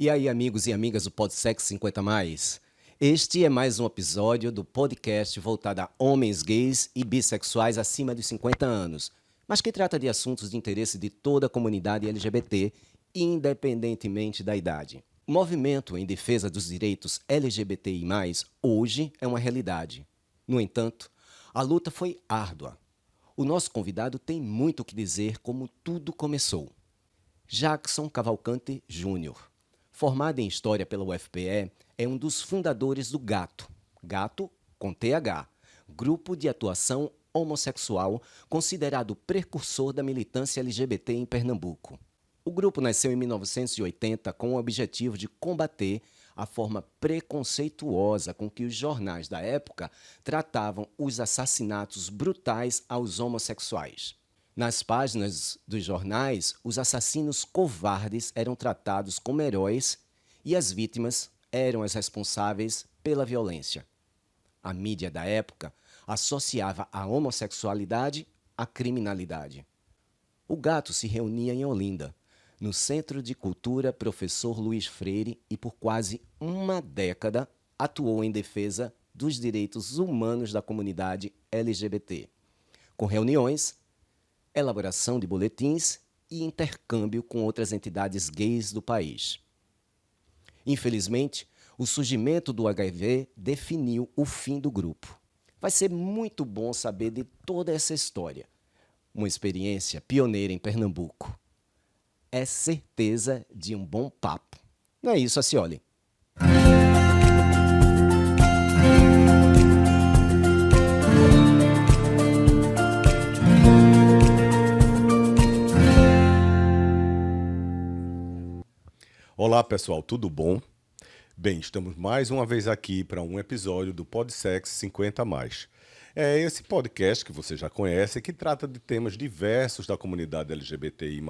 E aí, amigos e amigas do Podsex 50 Mais? Este é mais um episódio do podcast voltado a homens gays e bissexuais acima dos 50 anos, mas que trata de assuntos de interesse de toda a comunidade LGBT, independentemente da idade. O movimento em defesa dos direitos LGBTI+, hoje é uma realidade. No entanto, a luta foi árdua. O nosso convidado tem muito o que dizer como tudo começou. Jackson Cavalcante Júnior, formado em História pela UFPE, é um dos fundadores do GATO com TH, Grupo de Atuação Homossexual, considerado precursor da militância LGBT em Pernambuco. O grupo nasceu em 1980 com o objetivo de combater a forma preconceituosa com que os jornais da época tratavam os assassinatos brutais aos homossexuais. Nas páginas dos jornais, os assassinos covardes eram tratados como heróis e as vítimas eram as responsáveis pela violência. A mídia da época associava a homossexualidade à criminalidade. O GATO se reunia em Olinda, no Centro de Cultura Professor Luiz Freire, e por quase uma década atuou em defesa dos direitos humanos da comunidade LGBT, com reuniões, elaboração de boletins e intercâmbio com outras entidades gays do país. Infelizmente, o surgimento do HIV definiu o fim do grupo. Vai ser muito bom saber de toda essa história. Uma experiência pioneira em Pernambuco. É certeza de um bom papo. Não é isso, Acioli? Olá pessoal, tudo bom? Bem, estamos mais uma vez aqui para um episódio do Podsex 50 Mais. É esse podcast que você já conhece, que trata de temas diversos da comunidade LGBTI+,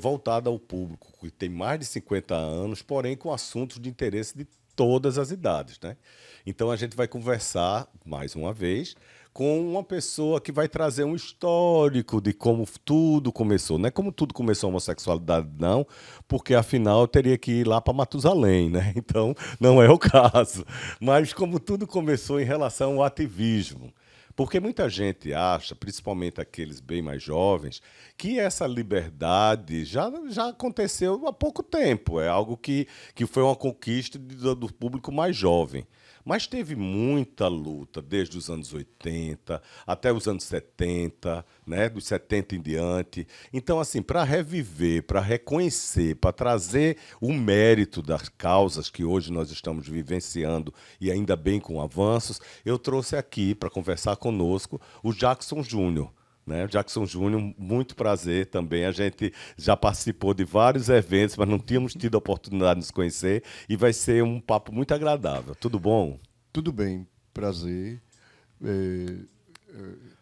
voltado ao público que tem mais de 50 anos, porém com assuntos de interesse de todas as idades, né? Então a gente vai conversar, mais uma vez, com uma pessoa que vai trazer um histórico de como tudo começou. Não é como tudo começou a homossexualidade, não, porque afinal eu teria que ir lá para Matusalém, né? Então não é o caso. Mas como tudo começou em relação ao ativismo. Porque muita gente acha, principalmente aqueles bem mais jovens, que essa liberdade já aconteceu há pouco tempo. É algo que foi uma conquista do público mais jovem. Mas teve muita luta, desde os anos 80 até os anos 70, né, dos 70 em diante. Então, assim, para reviver, para reconhecer, para trazer o mérito das causas que hoje nós estamos vivenciando, e ainda bem com avanços, eu trouxe aqui para conversar conosco o Jackson Júnior. Né? Jackson Júnior, muito prazer também. A gente já participou de vários eventos, mas não tínhamos tido a oportunidade de nos conhecer e vai ser um papo muito agradável. Tudo bom? Tudo bem, prazer.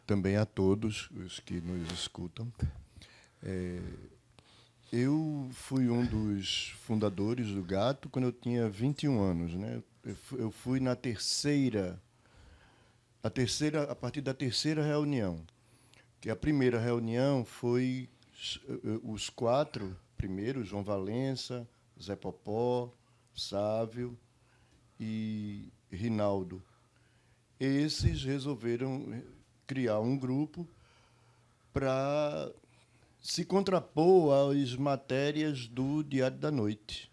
Também a todos os que nos escutam. Eu fui um dos fundadores do GATO quando eu tinha 21 anos. Né? Eu fui na a partir da terceira reunião. Que a primeira reunião foi os quatro primeiros, João Valença, Zé Popó, Sávio e Rinaldo. Esses resolveram criar um grupo para se contrapor às matérias do Diário da Noite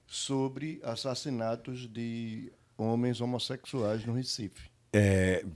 sobre assassinatos de homens homossexuais no Recife.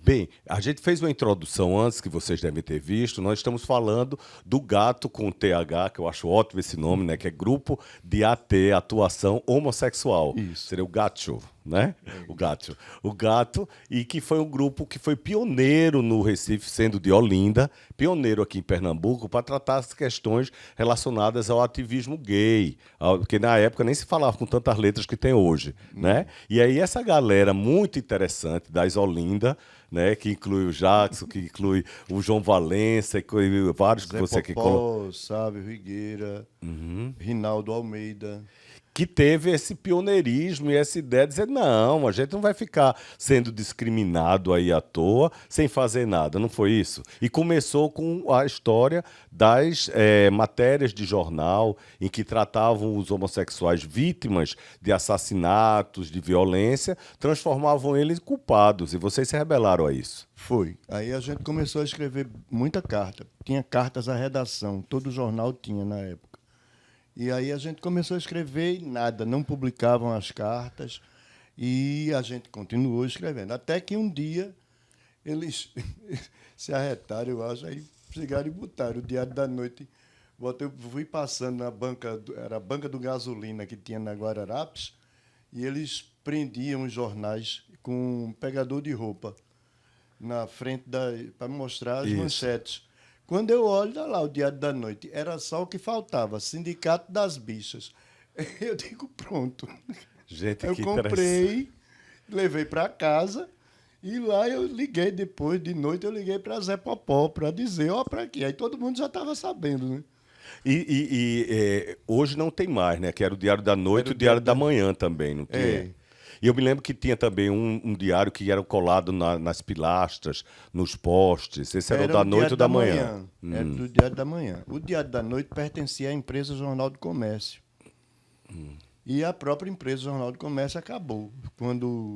Bem, a gente fez uma introdução antes, que vocês devem ter visto. Nós estamos falando do GATO com TH, que eu acho ótimo esse nome, né? Que é Grupo de Atuação Homossexual. Isso. Seria o GATO, né? O GATO. O GATO, e que foi um grupo que foi pioneiro no Recife, sendo de Olinda, pioneiro aqui em Pernambuco, para tratar as questões relacionadas ao ativismo gay, porque na época nem se falava com tantas letras que tem hoje, né? E aí essa galera muito interessante das Olinda, né, que inclui o Jackson, que inclui o João Valença, que inclui vários que Zé você Popó, Sávio Rigueira, Rinaldo Almeida. que teve esse pioneirismo e essa ideia de dizer, não, a gente não vai ficar sendo discriminado aí à toa, sem fazer nada, não foi isso? E começou com a história das matérias de jornal em que tratavam os homossexuais vítimas de assassinatos, de violência, transformavam eles em culpados, e vocês se rebelaram a isso. Foi. Aí a gente começou a escrever muita carta. Tinha cartas à redação, todo jornal tinha na época. E aí a gente começou a escrever e nada, não publicavam as cartas e a gente continuou escrevendo. Até que um dia eles se arretaram, eu acho, aí chegaram e botaram o Diário da Noite. Eu fui passando na banca, era a banca do gasolina que tinha na Guararapes, e eles prendiam os jornais com um pegador de roupa na frente para mostrar as Isso. manchetes. Quando eu olho, olha lá o Diário da Noite, era só o que faltava, Sindicato das Bichas. Eu digo, pronto. Gente, Eu que comprei, levei para casa, e lá eu liguei depois, de noite, eu liguei para Zé Popó para dizer, ó, para quê? Aí todo mundo já estava sabendo, né? Hoje não tem mais, né? Que era o Diário da Noite e o Diário da Manhã também, não tinha? É. E eu me lembro que tinha também um diário que era colado nas pilastras, nos postes. Esse era o da noite Diário ou da manhã? Era do Diário da Manhã. O Diário da Noite pertencia à empresa Jornal do Comércio. E a própria empresa Jornal do Comércio acabou.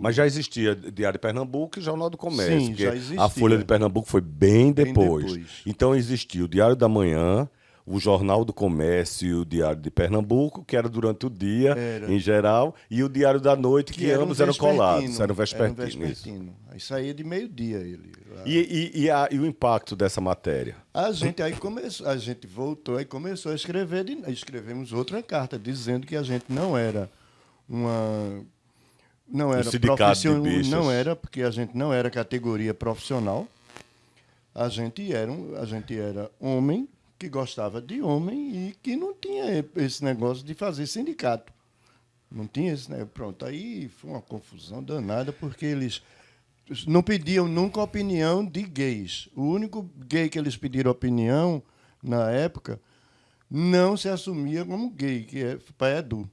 Mas já existia Diário de Pernambuco e Jornal do Comércio. Sim, porque já existia. A Folha de Pernambuco foi bem depois. depois. Então existia o Diário da Manhã, o Jornal do Comércio e o Diário de Pernambuco, que era durante o dia, em geral, e o Diário da Noite, que era um ambos eram colados. Era vespertino. o vespertino. Era um Isso. vespertino. Aí saía de meio-dia ele. E o impacto dessa matéria? A gente voltou e começou a escrever. Escrevemos outra carta dizendo que a gente não era sindicato de bichas. não era, porque a gente não era categoria profissional. A gente era homem que gostava de homem e que não tinha esse negócio de fazer sindicato. Não tinha esse negócio. Pronto, aí foi uma confusão danada, porque eles não pediam nunca opinião de gays. O único gay que eles pediram opinião, na época, não se assumia como gay, que é Pai Edu.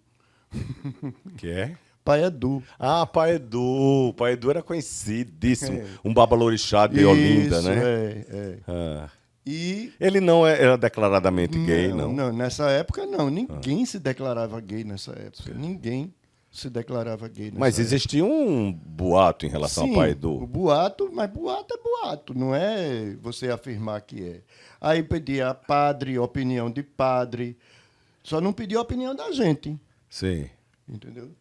Que é? Pai Edu. Ah, Pai Edu. Pai Edu era conhecidíssimo. Um babalorixá de Olinda, Isso, né? Ah. E Ele não era declaradamente gay, não. Não, nessa época não. Ninguém se declarava gay nessa época. Ninguém se declarava gay nessa Mas época. existia um boato em relação Sim, ao Pai o Edu. boato, mas boato é boato, não é você afirmar que é. Aí pedia padre, opinião de padre, só não pedia a opinião da gente, Sim. entendeu?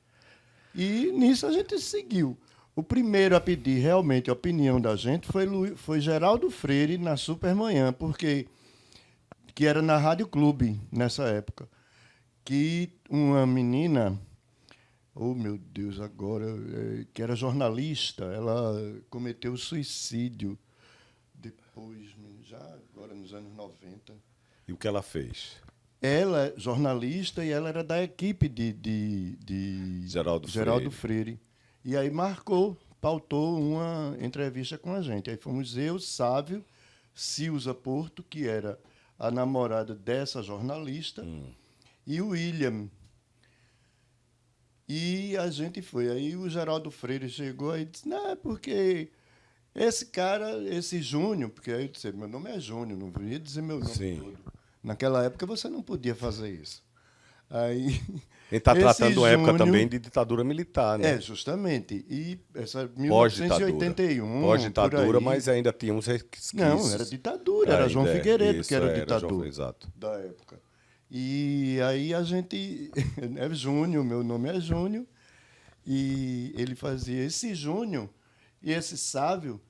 E nisso a gente seguiu. O primeiro a pedir realmente a opinião da gente foi Geraldo Freire na Supermanhã, que era na Rádio Clube nessa época, que uma menina, oh meu Deus, agora, que era jornalista, ela cometeu suicídio depois, já agora nos anos 90. E o que ela fez? Ela é jornalista e ela era da equipe de Geraldo Freire. E aí pautou uma entrevista com a gente. Aí fomos eu, Sávio, Silza Porto, que era a namorada dessa jornalista, e o William. E a gente foi. Aí o Geraldo Freire chegou e disse, não, porque esse cara, esse Júnior, porque aí eu disse, meu nome é Júnior, não ia dizer meu nome Sim. todo. Naquela época você não podia fazer isso. Aí, Ele está tratando uma época Júnior, também de ditadura militar, né? Justamente. E essa Pós-ditadura. 1981. Pós-ditadura, por aí. mas ainda tinha uns resquícios. Não, era ditadura, era João Figueiredo que era o ditador Exato. da época. E aí a gente. É Júnior, meu nome é Júnior. E ele fazia esse Júnior e esse Sávio.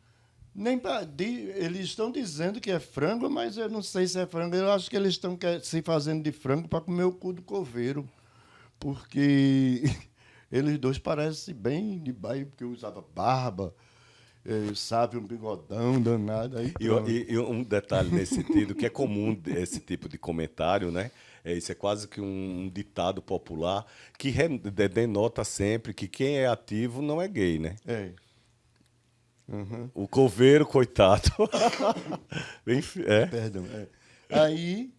Eles estão dizendo que é frango, mas eu não sei se é frango. Eu acho que eles estão se fazendo de frango para comer o cu do coveiro. Porque eles dois parecem bem de bairro, porque eu usava barba, Sávio um bigodão danado. Aí E um detalhe nesse sentido, que é comum esse tipo de comentário, né? Isso é quase que um ditado popular que denota sempre que quem é ativo não é gay, né? É. Uhum. O coveiro, coitado. Perdão. Aí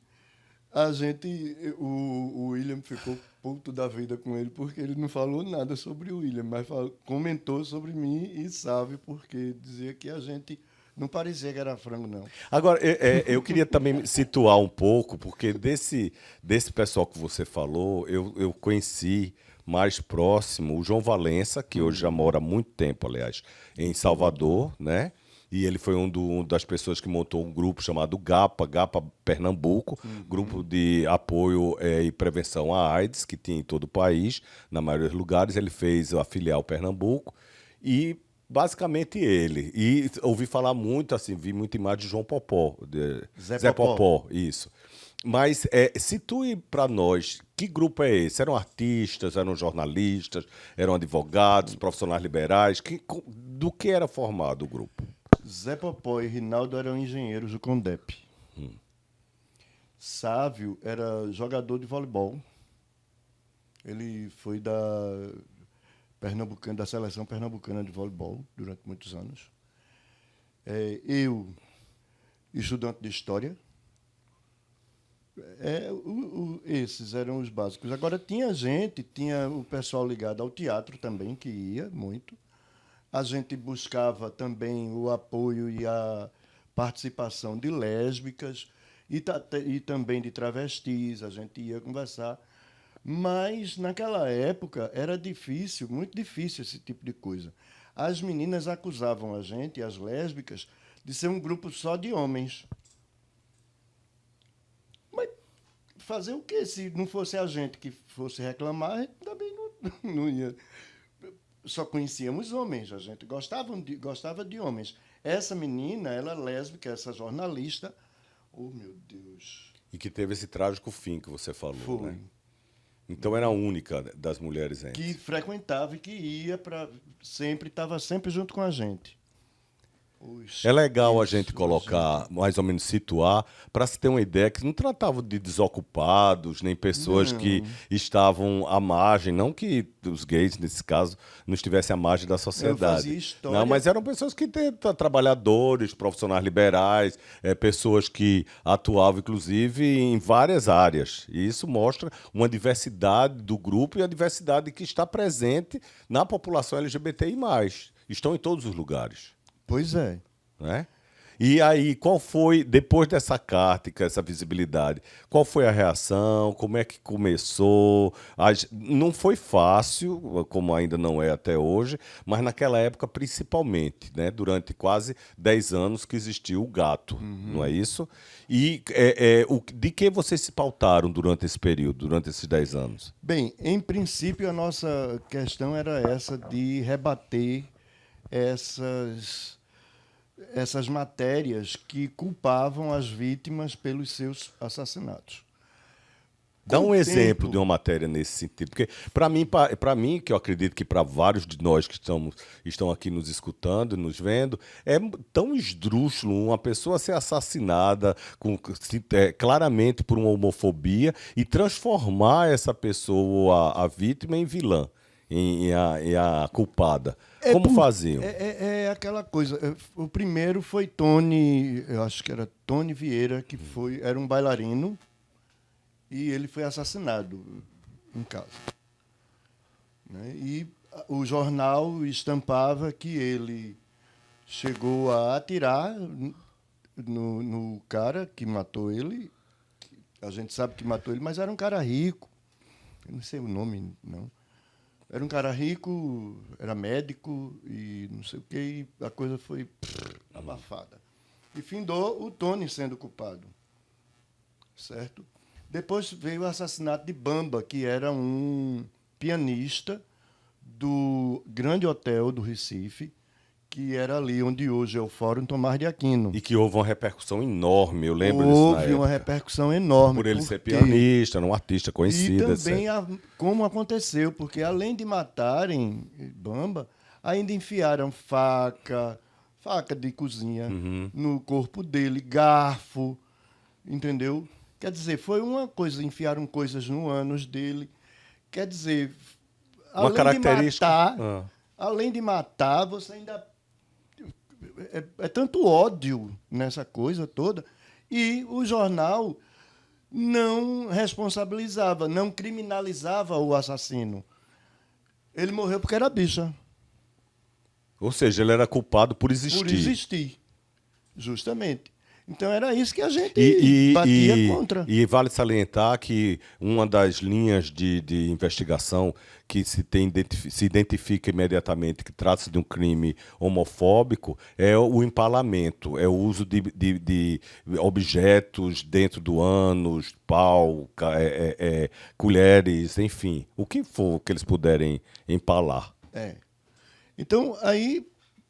o William ficou puto da vida com ele, porque ele não falou nada sobre o William, mas comentou sobre mim e sabe, porque dizia que a gente não parecia que era frango, não. Agora, eu queria também me situar um pouco, porque desse pessoal que você falou, eu conheci mais próximo o João Valença, que hoje já mora há muito tempo, aliás, em Salvador, né? E ele foi uma das pessoas que montou um grupo chamado GAPA Pernambuco, grupo de apoio e prevenção à AIDS, que tinha em todo o país, na maioria dos lugares. Ele fez a filial Pernambuco e basicamente ele. E ouvi falar muito, assim, vi muita imagem de João Popó, Zé Popó, isso. Mas situe para nós, que grupo é esse? Eram artistas, eram jornalistas, eram advogados, profissionais liberais? Do que era formado o grupo? Zé Popó e Rinaldo eram engenheiros do Condep. Sávio era jogador de voleibol. Ele foi da seleção pernambucana de voleibol durante muitos anos. Eu, estudante de história. Esses eram os básicos. Agora, tinha o pessoal ligado ao teatro também, que ia muito. A gente buscava também o apoio e a participação de lésbicas e também de travestis. A gente ia conversar. Mas, naquela época, era difícil, muito difícil esse tipo de coisa. As meninas acusavam a gente, as lésbicas, de ser um grupo só de homens. Mas fazer o quê? Se não fosse a gente que fosse reclamar, a gente também não ia. Só conhecíamos homens, a gente gostava de homens. Essa menina, ela é lésbica, essa jornalista, oh meu Deus. E que teve esse trágico fim que você falou, Foi. né? Então era a única das mulheres que frequentava e que ia estava sempre junto com a gente. É legal a gente colocar, mais ou menos situar, para se ter uma ideia que não tratavam de desocupados, nem pessoas que estavam à margem, não que os gays, nesse caso, não estivessem à margem da sociedade. Eu fazia história. Não, mas eram pessoas que trabalhadores, profissionais liberais, pessoas que atuavam, inclusive, em várias áreas. E isso mostra uma diversidade do grupo e a diversidade que está presente na população LGBTI+. Estão em todos os lugares. Pois é. Né? E aí, qual foi, depois dessa carta e essa visibilidade, qual foi a reação? Como é que começou? Não foi fácil, como ainda não é até hoje, mas naquela época, principalmente, né? Durante quase 10 anos que existiu o Gato, não é isso? E de que vocês se pautaram durante esse período, durante esses 10 anos? Bem, em princípio, a nossa questão era essa de rebater essas matérias que culpavam as vítimas pelos seus assassinatos. Dá um exemplo de uma matéria nesse sentido, porque para mim, que eu acredito que para vários de nós que estão aqui nos escutando, nos vendo, é tão esdrúxulo uma pessoa ser assassinada claramente por uma homofobia e transformar essa pessoa, a vítima, em vilã, em a culpada. Como faziam? É aquela coisa. O primeiro foi Tony, eu acho que era Tony Vieira, que era um bailarino, e ele foi assassinado em casa. Né? E o jornal estampava que ele chegou a atirar no cara que matou ele. A gente sabe que matou ele, mas era um cara rico. Eu não sei o nome, não. Era um cara rico, era médico e não sei o quê, e a coisa foi abafada. E findou o Tony sendo culpado. Certo? Depois veio o assassinato de Bamba, que era um pianista do Grande Hotel do Recife, que era ali onde hoje é o Fórum Tomás de Aquino. E que houve uma repercussão enorme, eu lembro disso na época. Houve uma repercussão enorme. Por ele ser pianista, era um artista conhecido. E também como aconteceu, porque além de matarem Bamba, ainda enfiaram faca de cozinha no corpo dele, garfo, entendeu? Quer dizer, foi uma coisa, enfiaram coisas no ânus dele. Quer dizer, uma característica. Além de matar, você ainda... É tanto ódio nessa coisa toda. E o jornal não responsabilizava, não criminalizava o assassino. Ele morreu porque era bicha, Ou seja, ele era culpado por existir. por existir, justamente. Então era isso que a gente E, batia contra. e vale salientar que uma das linhas de investigação que se identifica imediatamente que trata-se de um crime homofóbico é o empalamento, é o uso de objetos dentro do ânus, pau, colheres, enfim, o que for que eles puderem empalar. É. Então, aí,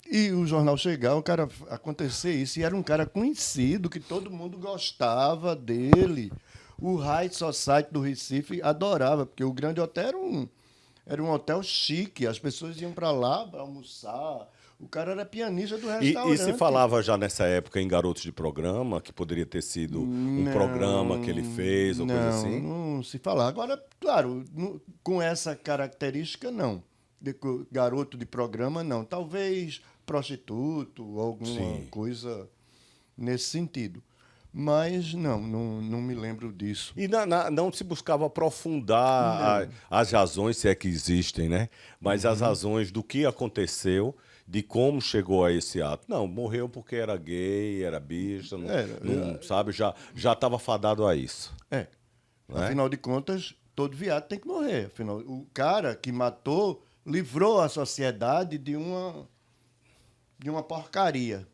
e o jornal chegar, o cara acontecer isso, e era um cara conhecido, que todo mundo gostava dele. O High Society do Recife adorava, porque o Grande Hotel era um hotel chique, as pessoas iam para lá para almoçar. O cara era pianista do restaurante. E se falava já nessa época em Garotos de Programa, que poderia ter sido um programa que ele fez ou coisa assim? Não se falava. Agora, claro, com essa característica, não. Garoto de programa, não. Talvez prostituto, alguma coisa nesse sentido. Mas não me lembro disso. E não se buscava aprofundar as razões, se é que existem, né? Mas as razões do que aconteceu, de como chegou a esse ato. Não, morreu porque era gay, era bicha, sabe? Já estava fadado a isso. É. Né? Afinal de contas, todo viado tem que morrer. Afinal, o cara que matou livrou a sociedade de uma porcaria.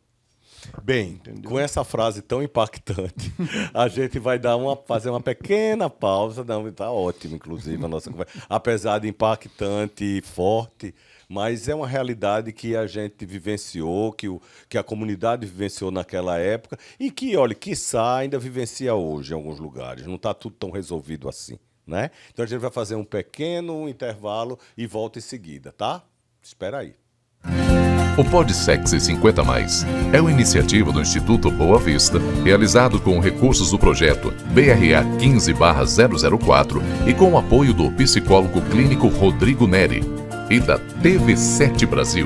Bem, Entendeu? com essa frase tão impactante, a gente vai fazer uma pequena pausa. Não, está ótimo, inclusive, a nossa conversa. Apesar de impactante e forte, mas é uma realidade que a gente vivenciou, que a comunidade vivenciou naquela época e que, olha, quiçá ainda vivencia hoje em alguns lugares. Não está tudo tão resolvido assim, né? Então a gente vai fazer um pequeno intervalo e volta em seguida, tá? Espera aí. O Podsex 50 Mais é uma iniciativa do Instituto Boa Vista, realizado com recursos do projeto BRA 15/004 e com o apoio do psicólogo clínico Rodrigo Neri e da TV7 Brasil.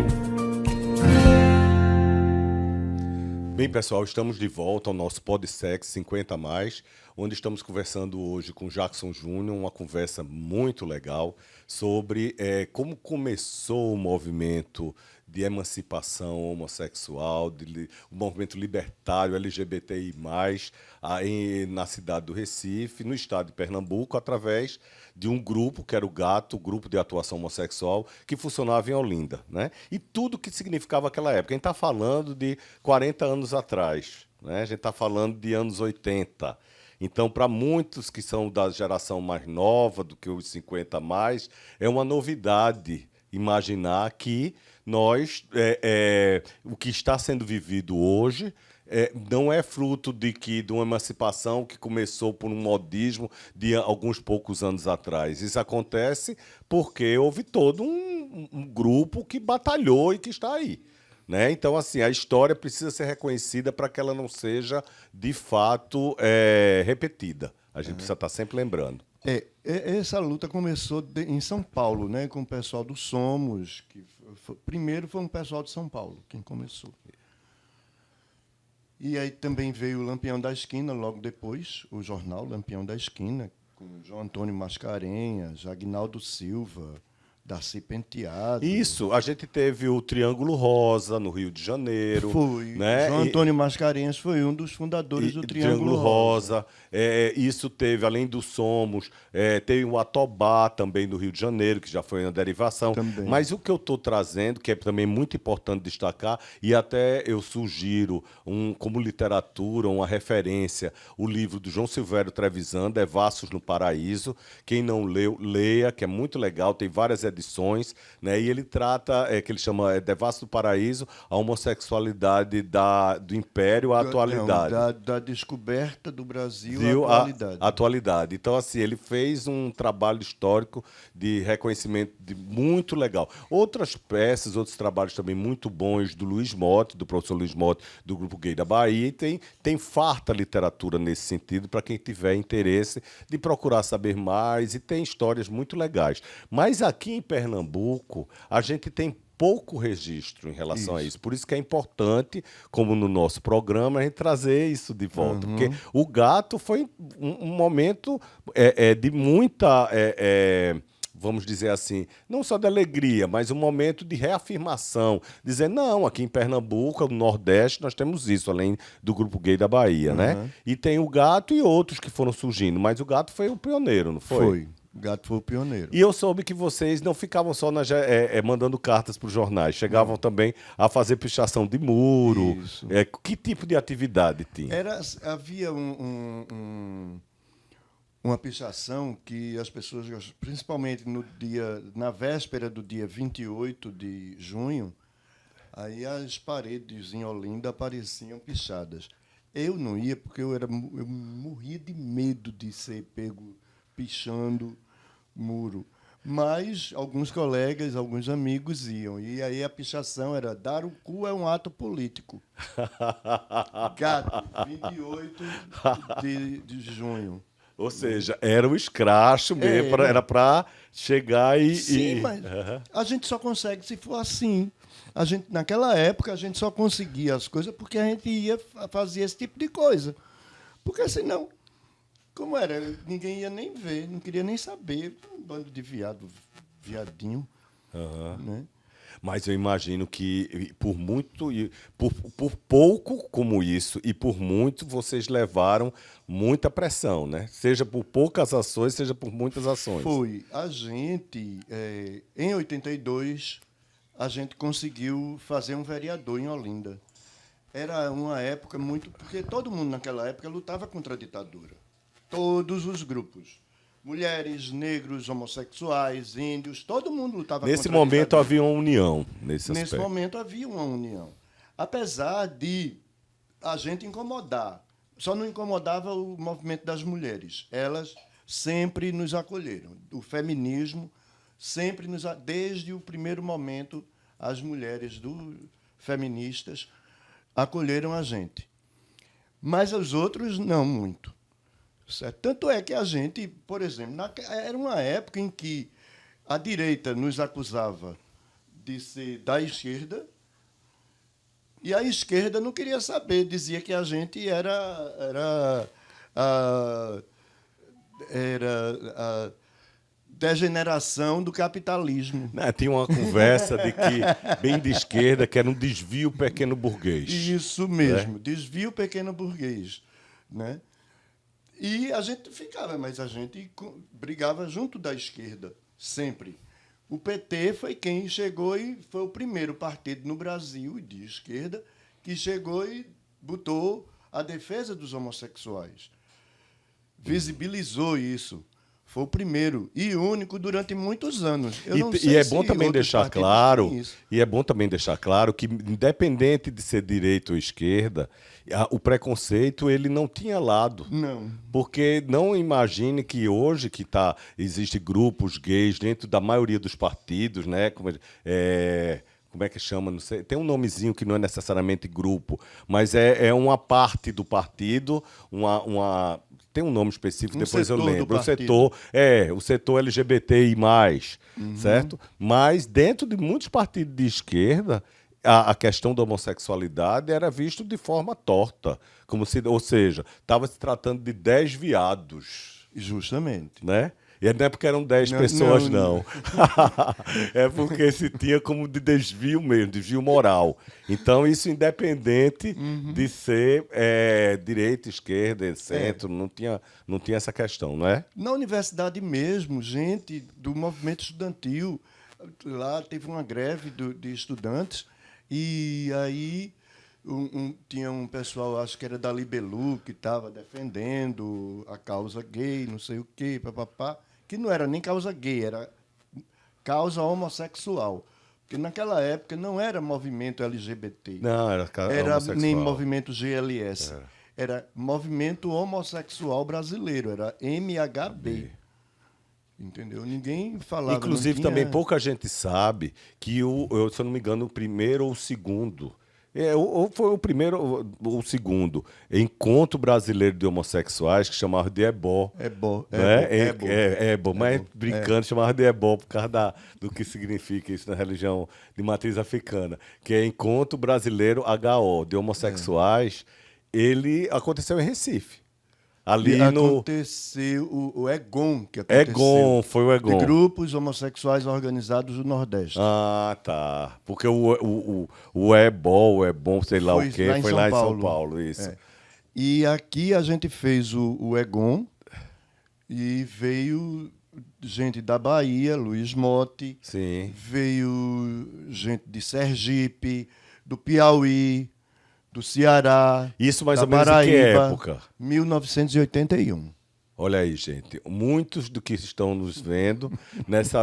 Bem, pessoal, estamos de volta ao nosso Podsex 50 Mais, onde estamos conversando hoje com Jackson Júnior, uma conversa muito legal sobre como começou o movimento de emancipação homossexual, o movimento libertário LGBTI+, na cidade do Recife, no estado de Pernambuco, através de um grupo, que era o GATO, o Grupo de Atuação Homossexual, que funcionava em Olinda, né? E tudo que significava aquela época. A gente está falando de 40 anos atrás, né? A gente está falando de anos 80. Então, para muitos que são da geração mais nova do que os 50 mais, é uma novidade imaginar que o que está sendo vivido hoje não é fruto de uma emancipação que começou por um modismo de alguns poucos anos atrás. Isso acontece porque houve todo um grupo que batalhou e que está aí. Né? Então, assim, a história precisa ser reconhecida para que ela não seja, de fato, repetida. A gente precisa estar sempre lembrando. Essa luta começou em São Paulo, né, com o pessoal do Somos. Primeiro foi um pessoal de São Paulo quem começou. E aí também veio o Lampião da Esquina, logo depois, o jornal Lampião da Esquina, com João Antônio Mascarenhas, Agnaldo Silva, Darcy Penteado. Isso, a gente teve o Triângulo Rosa, no Rio de Janeiro. Foi. Né? João Antônio Mascarenhas foi um dos fundadores do Triângulo Rosa. Isso teve, além do Somos, teve o Atobá também no Rio de Janeiro, que já foi uma derivação. Também. Mas o que eu estou trazendo, que é também muito importante destacar, e até eu sugiro, como literatura, uma referência, o livro do João Silvério Trevisan, Devassos no Paraíso. Quem não leu, leia, que é muito legal, tem várias edições, né? E ele trata, que ele chama Devassos do Paraíso, a homossexualidade do Império à atualidade. Não, da descoberta do Brasil à atualidade. Atualidade. Então, assim, ele fez um trabalho histórico de reconhecimento muito legal. Outras peças, outros trabalhos também muito bons do Luiz Motti, do professor Luiz Motti, do Grupo Gay da Bahia, e tem farta literatura nesse sentido para quem tiver interesse de procurar saber mais, e tem histórias muito legais. Mas aqui em Pernambuco, a gente tem pouco registro em relação a isso. Por isso que é importante, como no nosso programa, a gente trazer isso de volta. Porque o gato foi um momento de muita... vamos dizer assim, não só de alegria, mas um momento de reafirmação. Dizer, não, aqui em Pernambuco, no Nordeste, nós temos isso, além do Grupo Gay da Bahia, né? E tem o gato e outros que foram surgindo, mas o gato foi o pioneiro, não foi? Foi. O gato foi o pioneiro. E eu soube que vocês não ficavam só mandando cartas para os jornais, chegavam também a fazer pichação de muro. Isso. Que tipo de atividade tinha? Havia uma pichação que as pessoas, principalmente na véspera do dia 28 de junho, aí as paredes em Olinda apareciam pichadas. Eu não ia porque eu morria de medo de ser pego pichando muro. Mas alguns colegas, alguns amigos iam. E aí a pichação era dar o cu é um ato político. Gato, 28 de junho. Ou seja, era o escracho mesmo, era para chegar e... Sim, mas a gente só consegue se for assim. Naquela época, a gente só conseguia as coisas porque a gente fazia esse tipo de coisa. Porque senão, como era? Ninguém ia nem ver, não queria nem saber. Um bando de viadinho. Né? Mas eu imagino que por pouco como isso e por muito vocês levaram muita pressão, né? Seja por poucas ações, seja por muitas ações. Foi. A gente, em 82, a gente conseguiu fazer um vereador em Olinda. Era uma época muito... Porque todo mundo naquela época lutava contra a ditadura. Todos os grupos. Mulheres, negros, homossexuais, índios, todo mundo lutava contra a ditadura. Nesse momento havia uma união, nesse aspecto. Nesse momento havia uma união. Apesar de a gente incomodar. Só não incomodava o movimento das mulheres. Elas sempre nos acolheram. O feminismo sempre desde o primeiro momento, as mulheres feministas acolheram a gente. Mas os outros não muito. Certo? Tanto é que a gente, por exemplo, era uma época em que a direita nos acusava de ser da esquerda e a esquerda não queria saber, dizia que a gente era a degeneração do capitalismo. Tinha uma conversa de que, bem de esquerda, que era um desvio pequeno burguês. Isso mesmo, desvio pequeno burguês. Né? E a gente ficava, mas a gente brigava junto da esquerda, sempre. O PT foi quem chegou e foi o primeiro partido no Brasil, de esquerda, que chegou e botou a defesa dos homossexuais. Visibilizou isso. Foi o primeiro e único durante muitos anos. E é bom também deixar claro que, independente de ser direita ou esquerda, o preconceito ele não tinha lado. Não. Porque não imagine que hoje existem grupos gays dentro da maioria dos partidos, né? Como é que chama? Não sei. Tem um nomezinho que não é necessariamente grupo, mas é uma parte do partido, tem um nome específico, depois eu lembro. O setor LGBTI+, certo? Mas dentro de muitos partidos de esquerda, a questão da homossexualidade era visto de forma torta. Ou seja, estava se tratando de 10 viados. Justamente. Né? E não é porque eram 10 pessoas, não. É porque se tinha como de desvio mesmo, desvio moral. Então, isso independente de ser direita, esquerda, centro, não tinha essa questão, não é? Na universidade mesmo, gente do movimento estudantil, lá teve uma greve de estudantes, e aí tinha um pessoal, acho que era da Libelu, que estava defendendo a causa gay, não sei o quê, papapá, que não era nem causa gay, era causa homossexual. Porque naquela época não era movimento LGBT. Não, era nem movimento GLS. Era movimento homossexual brasileiro, era MHB. Entendeu? Ninguém falava. Inclusive, também pouca gente sabe que, se eu não me engano, o primeiro ou o segundo Ou foi o primeiro ou o segundo encontro brasileiro de homossexuais que chamava de ebó. Ebó, Né? ebó. Ebó, mas brincando chamava de ebó por causa do que significa isso na religião de matriz africana, que é Encontro Brasileiro HO, de homossexuais. Ele aconteceu em Recife. Ali no Aconteceu o EGON, que aconteceu. Egon, foi o Egon. De grupos homossexuais organizados do Nordeste. Ah, tá. Porque o Ebol, o Ebom, sei lá Foi o quê, lá em foi São lá em São Paulo. Paulo, isso. É. E aqui a gente fez o EGON e veio gente da Bahia, Luiz Motti, Sim. veio gente de Sergipe, do Piauí, do Ceará, Isso mais da ou menos em que Paraíba, época? 1981. Olha aí, gente. Muitos do que estão nos vendo,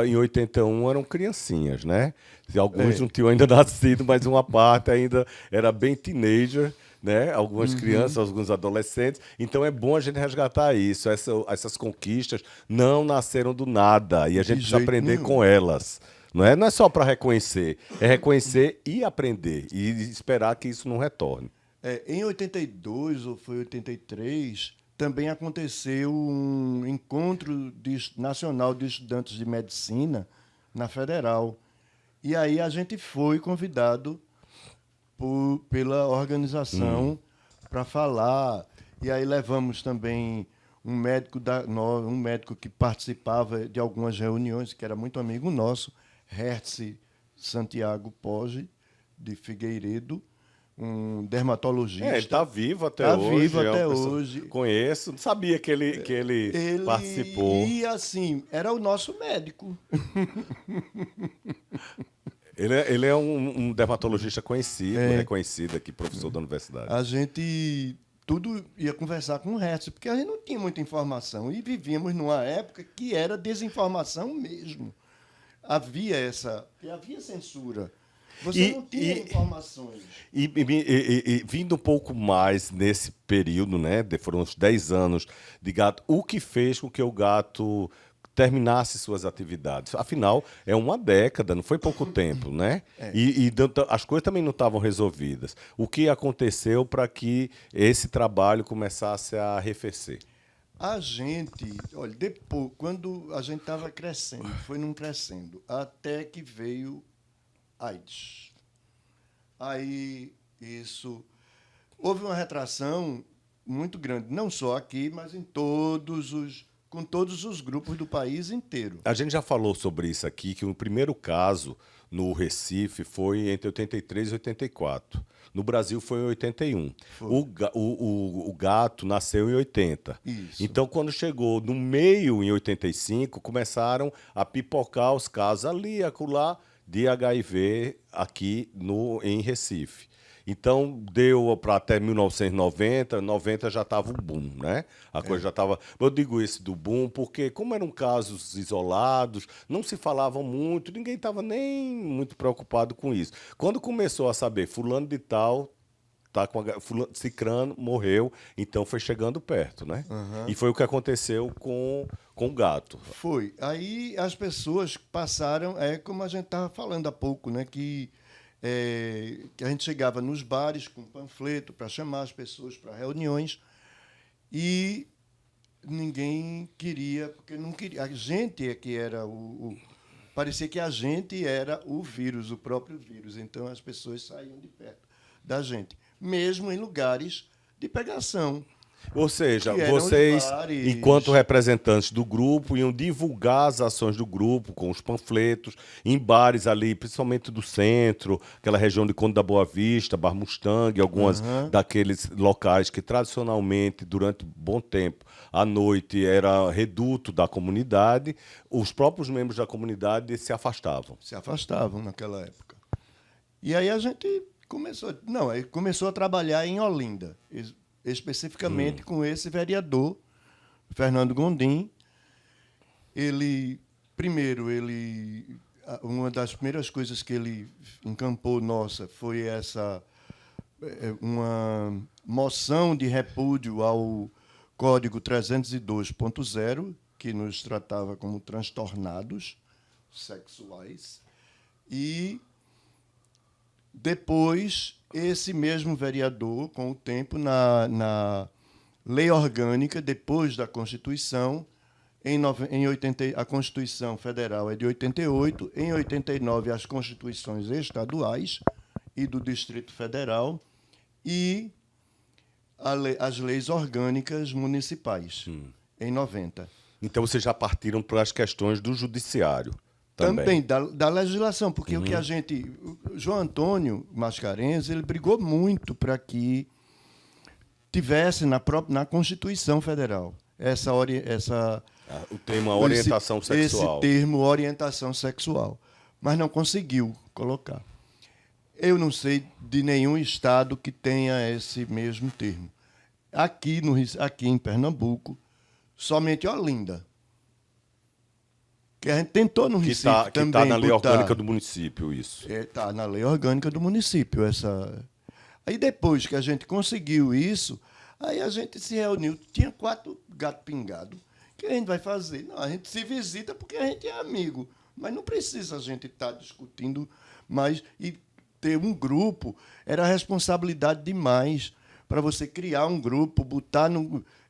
em 81 eram criancinhas, né? Alguns não tinham ainda nascido, mas uma parte ainda era bem teenager, né? Algumas crianças, alguns adolescentes. Então é bom a gente resgatar isso. Essas conquistas não nasceram do nada e a gente precisa jeito aprender nenhum. com elas. Não é só para reconhecer, é reconhecer e aprender e esperar que isso não retorne. Em 82 ou foi 83, também aconteceu um encontro nacional de estudantes de medicina na Federal. E aí a gente foi convidado pela organização para falar. E aí levamos também um médico que participava de algumas reuniões, que era muito amigo nosso, Hertz Santiago Poggi, de Figueiredo, um dermatologista. Ele está vivo até Tá hoje. vivo é uma até pessoa hoje. que Conheço, não sabia que ele participou. E assim, era o nosso médico. Ele é um dermatologista conhecido, reconhecido aqui, professor da universidade. A gente tudo ia conversar com o Hertz, porque a gente não tinha muita informação. E vivíamos numa época que era desinformação mesmo. Havia censura. Você não tinha informações. E vindo um pouco mais nesse período, né? Foram uns 10 anos de Gato, o que fez com que o Gato terminasse suas atividades? Afinal, é uma década, não foi pouco tempo, né? E as coisas também não estavam resolvidas. O que aconteceu para que esse trabalho começasse a arrefecer? A gente, olha, depois, quando a gente estava crescendo, foi num crescendo, até que veio AIDS. Aí, houve uma retração muito grande, não só aqui, mas com todos os grupos do país inteiro. A gente já falou sobre isso aqui, que o primeiro caso no Recife foi entre 83 e 84. No Brasil foi em 81. O Gato nasceu em 80. Isso. Então, quando chegou no meio, em 85, começaram a pipocar os casos ali, acolá, de HIV aqui em Recife. Então, deu para até 1990, 90 já estava um boom, né? A coisa já estava... Eu digo esse do boom porque, como eram casos isolados, não se falavam muito, ninguém estava nem muito preocupado com isso. Quando começou a saber, fulano de tal, cicrano, morreu, então foi chegando perto, né? E foi o que aconteceu com o Gato. Foi. Aí as pessoas passaram, como a gente estava falando há pouco, né? Que a gente chegava nos bares com panfleto para chamar as pessoas para reuniões e ninguém queria, porque não queria. A gente é que era parecia que a gente era o vírus, o próprio vírus. Então as pessoas saíam de perto da gente, mesmo em lugares de pegação. Ou seja, Que eram vocês, os bares. enquanto representantes do grupo, iam divulgar as ações do grupo com os panfletos em bares ali, principalmente do centro, aquela região de Conde da Boa Vista, Bar Mustang, algumas daqueles locais que tradicionalmente, durante um bom tempo, à noite, era reduto da comunidade. Os próprios membros da comunidade se afastavam. Se afastavam naquela época. E aí a gente começou a trabalhar em Olinda, especificamente com esse vereador, Fernando Gondim. Uma das primeiras coisas que ele encampou foi uma moção de repúdio ao Código 302.0, que nos tratava como transtornados sexuais, e Depois, esse mesmo vereador, com o tempo, na lei orgânica, depois da Constituição, a Constituição Federal é de 88, em 89 as Constituições estaduais e do Distrito Federal e as leis orgânicas municipais, em 90. Então vocês já partiram para as questões do judiciário Também da legislação, porque o que a gente... João Antônio Mascarenhas, ele brigou muito para que tivesse na Constituição Federal o tema orientação sexual. Esse termo orientação sexual. Mas não conseguiu colocar. Eu não sei de nenhum estado que tenha esse mesmo termo. Aqui em Pernambuco, somente Olinda. Que a gente tentou no Recife também. Que está na lei orgânica do município, isso. Está na lei orgânica do município. Aí depois que a gente conseguiu isso, aí a gente se reuniu. Tinha 4 gatos pingados. O que a gente vai fazer? Não, a gente se visita porque a gente é amigo. Mas não precisa a gente estar discutindo mais. E ter um grupo era responsabilidade demais para você criar um grupo,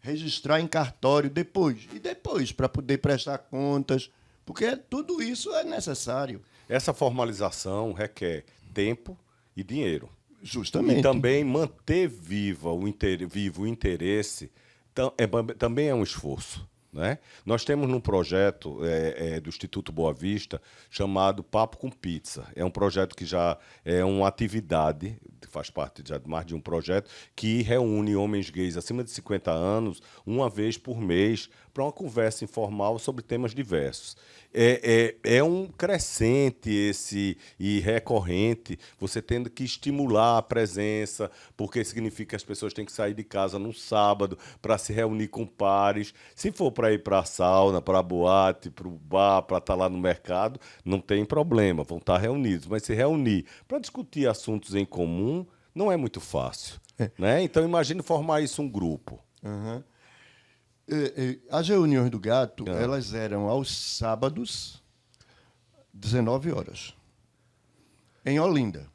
registrar em cartório depois. E depois, para poder prestar contas. Porque tudo isso é necessário. Essa formalização requer tempo e dinheiro. Justamente. E também manter vivo o interesse também é um esforço. Né? Nós temos um projeto do Instituto Boa Vista chamado Papo com Pizza. É um projeto que já é uma atividade, faz parte de mais de um projeto, que reúne homens gays acima de 50 anos uma vez por mês para uma conversa informal sobre temas diversos. É um crescente e recorrente, você tendo que estimular a presença, porque significa que as pessoas têm que sair de casa num sábado para se reunir com pares. Se for para ir para a sauna, para a boate, para o bar, para estar lá no mercado, não tem problema, vão estar reunidos. Mas se reunir para discutir assuntos em comum não é muito fácil. Né? Então, imagine formar isso um grupo. Uhum. As reuniões do Gato, elas eram aos sábados, 19 horas, em Olinda.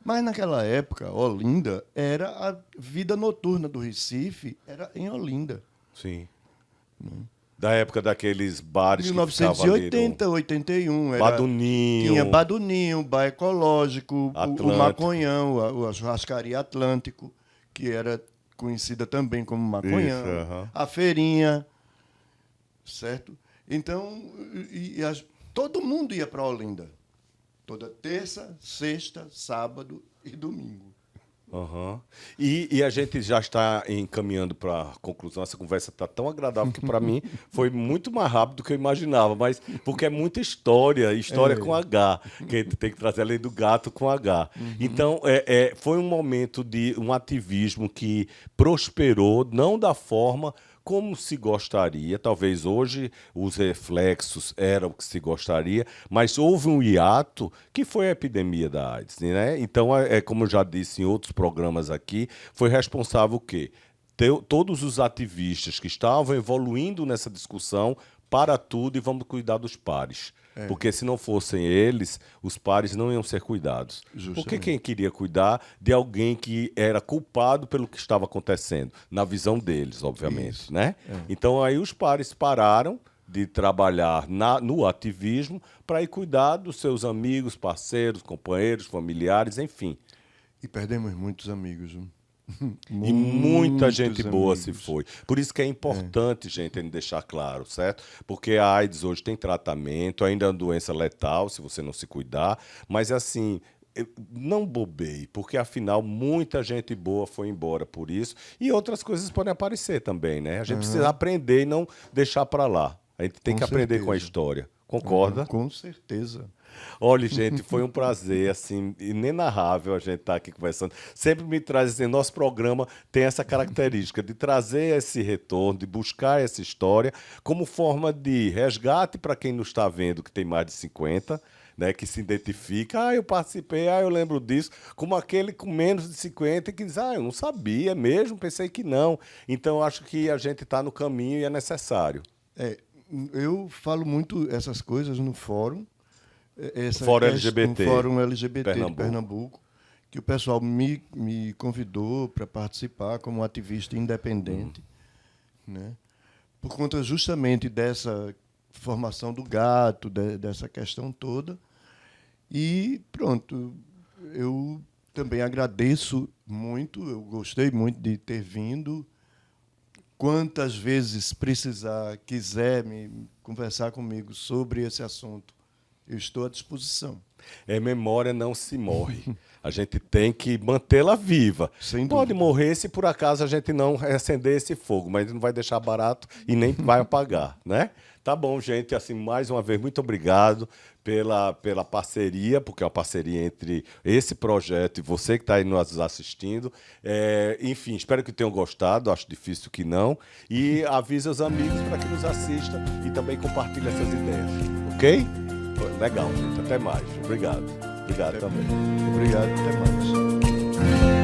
Mas naquela época, Olinda era a vida noturna do Recife, era em Olinda. Sim. Da época daqueles bares 1980, 81. Baduninho. Tinha Baduninho, Bar Ecológico, o Maconhão, a Churrascaria Atlântico, que era conhecida também como Maconhão, isso, a Feirinha, certo? Então, todo mundo ia para Olinda. Toda terça, sexta, sábado e domingo. Uhum. E a gente já está encaminhando para a conclusão. Essa conversa está tão agradável que, para mim, foi muito mais rápido do que eu imaginava. Mas porque é muita história com H, que a gente tem que trazer além do gato com H. Uhum. Então, foi um momento de um ativismo que prosperou, não da forma como se gostaria. Talvez hoje os reflexos eram o que se gostaria, mas houve um hiato que foi a epidemia da AIDS. Né? Então, como eu já disse em outros programas aqui, foi responsável o quê? Todos os ativistas que estavam evoluindo nessa discussão para tudo e vamos cuidar dos pares. Porque se não fossem eles, os pares não iam ser cuidados. Justamente. Porque quem queria cuidar de alguém que era culpado pelo que estava acontecendo, na visão deles, obviamente. Né? Então aí os pares pararam de trabalhar no ativismo para ir cuidar dos seus amigos, parceiros, companheiros, familiares, enfim. E perdemos muitos amigos. E muita gente boa se foi. Por isso que é importante, gente, deixar claro, certo? Porque a AIDS hoje tem tratamento, ainda é uma doença letal, se você não se cuidar. Mas, assim, não bobeie, porque, afinal, muita gente boa foi embora por isso. E outras coisas podem aparecer também, né? A gente precisa aprender e não deixar para lá. A gente tem que aprender com a história. Concorda? Com certeza. Olha, gente, foi um prazer, assim, inenarrável a gente estar aqui conversando. Sempre me traz, assim, nosso programa tem essa característica de trazer esse retorno, de buscar essa história como forma de resgate para quem nos está vendo que tem mais de 50, né, que se identifica, eu participei, eu lembro disso, como aquele com menos de 50 que diz, eu não sabia mesmo, pensei que não. Então, acho que a gente está no caminho e é necessário. Eu falo muito essas coisas no fórum. Fórum LGBT. Fórum LGBT Pernambuco. de Pernambuco. que o pessoal me convidou para participar como ativista independente, né? Por conta justamente dessa formação do gato, dessa questão toda. E pronto, eu também agradeço muito, eu gostei muito de ter vindo. Quantas vezes quiser conversar comigo sobre esse assunto, eu estou à disposição. Memória não se morre. A gente tem que mantê-la viva. Sem Pode dúvida. morrer se por acaso a gente não acender esse fogo, mas não vai deixar barato e nem vai apagar, né? Tá bom, gente. Assim, mais uma vez, muito obrigado pela parceria, porque é uma parceria entre esse projeto e você que está aí nos assistindo. Enfim, espero que tenham gostado, acho difícil que não. E avisa os amigos para que nos assistam e também compartilhe essas ideias, ok? Legal, gente. Até mais. Obrigado. Obrigado também. Obrigado, até mais.